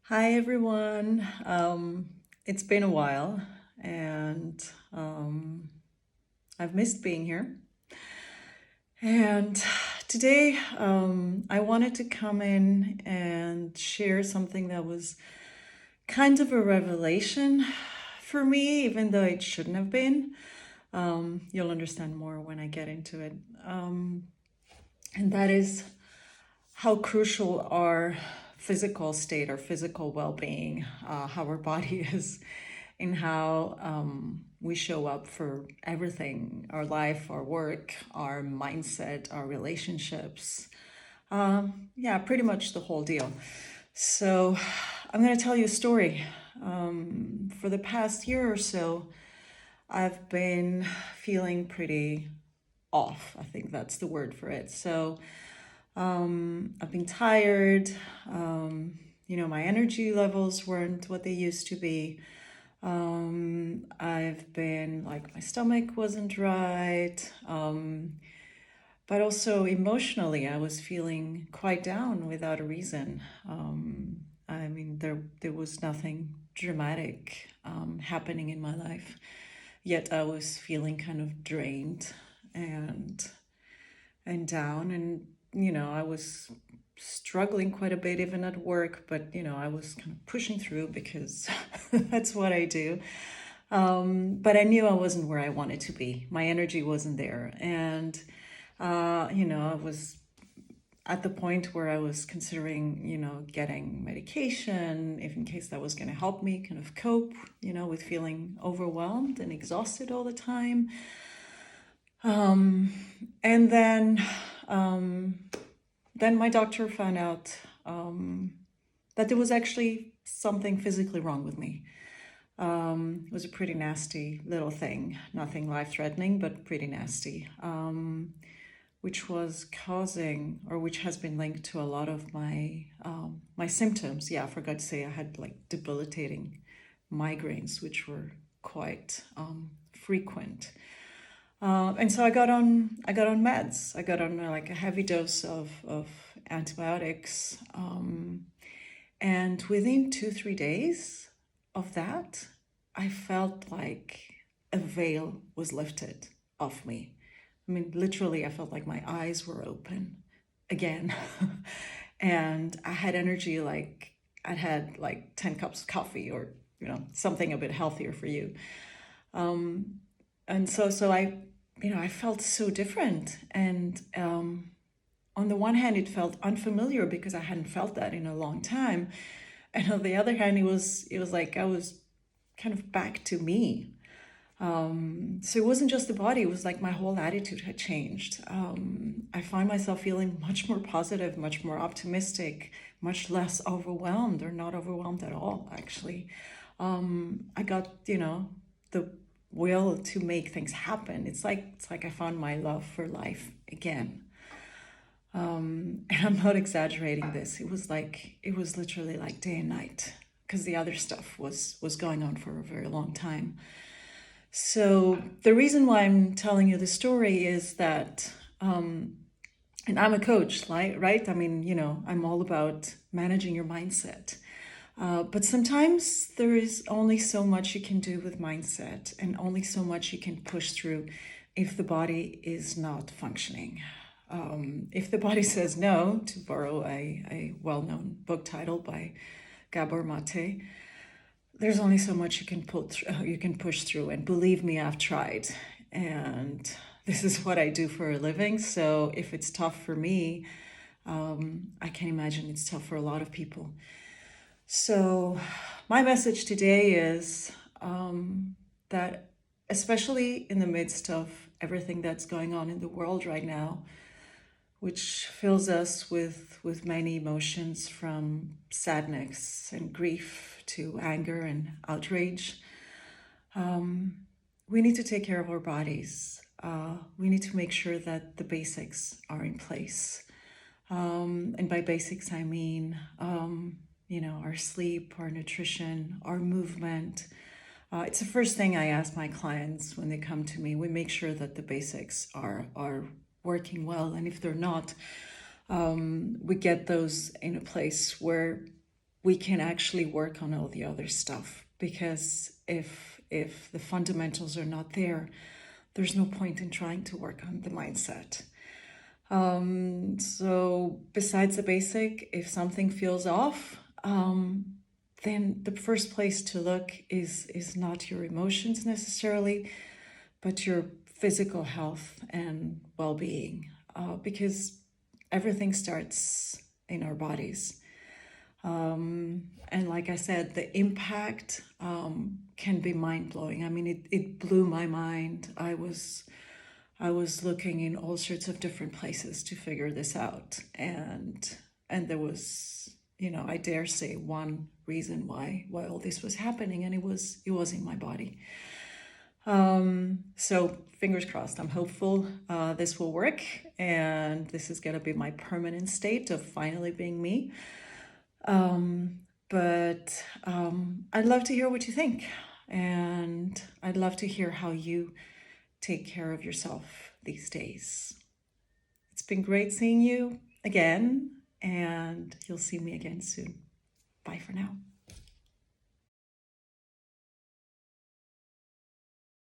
Hi, everyone. It's been a while, and I've missed being here. And today, I wanted to come in and share something that was kind of a revelation for me, even though it shouldn't have been. You'll understand more when I get into it. And that is how crucial our physical state, our physical well-being, how our body is, and how we show up for everything: our life, our work, our mindset, our relationships. Yeah, pretty much the whole deal. So I'm going to tell you a story. For the past year or so, I've been feeling pretty off. I think that's the word for it. So I've been tired. My energy levels weren't what they used to be. I've been like, my stomach wasn't right. But also emotionally, I was feeling quite down without a reason. There was nothing dramatic happening in my life, yet I was feeling kind of drained and down. And I was struggling quite a bit even at work, but I was kind of pushing through because that's what I do. But I knew I wasn't where I wanted to be. My energy wasn't there. And I was at the point where I was considering, getting medication, if in case that was going to help me kind of cope, with feeling overwhelmed and exhausted all the time. And then my doctor found out that there was actually something physically wrong with me. It was a pretty nasty little thing, nothing life-threatening, but pretty nasty, which was causing, or which has been linked to a lot of my symptoms. Yeah, I forgot to say I had like debilitating migraines, which were quite frequent. And so I got on meds. I got on like a heavy dose of antibiotics. And within 2, 3 days of that, I felt like a veil was lifted off me. I mean, literally, I felt like my eyes were open again. And I had energy like I'd had like 10 cups of coffee, or, something a bit healthier for you. And so I felt so different. And on the one hand, it felt unfamiliar because I hadn't felt that in a long time. And on the other hand, it was like I was kind of back to me. So it wasn't just the body, it was like my whole attitude had changed. I find myself feeling much more positive, much more optimistic, much less overwhelmed, or not overwhelmed at all, actually. I got, the will to make things happen. It's like I found my love for life again. And I'm not exaggerating this. It was literally like day and night, because the other stuff was going on for a very long time. So the reason why I'm telling you the story is that, and I'm a coach, right? I mean, I'm all about managing your mindset. But sometimes there is only so much you can do with mindset, and only so much you can push through if the body is not functioning. If the body says no, to borrow a well-known book title by Gabor Mate, there's only so much you can push through. And believe me, I've tried, and this is what I do for a living. So if it's tough for me, I can imagine it's tough for a lot of people. So my message today is that, especially in the midst of everything that's going on in the world right now, which fills us with many emotions, from sadness and grief to anger and outrage, we need to take care of our bodies. We need to make sure that the basics are in place. And by basics, I mean, our sleep, our nutrition, our movement. It's the first thing I ask my clients when they come to me. We make sure that the basics are working well. And if they're not, we get those in a place where we can actually work on all the other stuff. Because if the fundamentals are not there, there's no point in trying to work on the mindset. So besides the basic, if something feels off, then the first place to look is not your emotions necessarily, but your physical health and well-being, because everything starts in our bodies. And like I said, the impact can be mind-blowing. I mean, it blew my mind. I was looking in all sorts of different places to figure this out, and there was, I dare say, one reason why all this was happening, and it was in my body. So fingers crossed. I'm hopeful this will work, and this is gonna be my permanent state of finally being me. But I'd love to hear what you think, and I'd love to hear how you take care of yourself these days. It's been great seeing you again, and you'll see me again soon. Bye for now.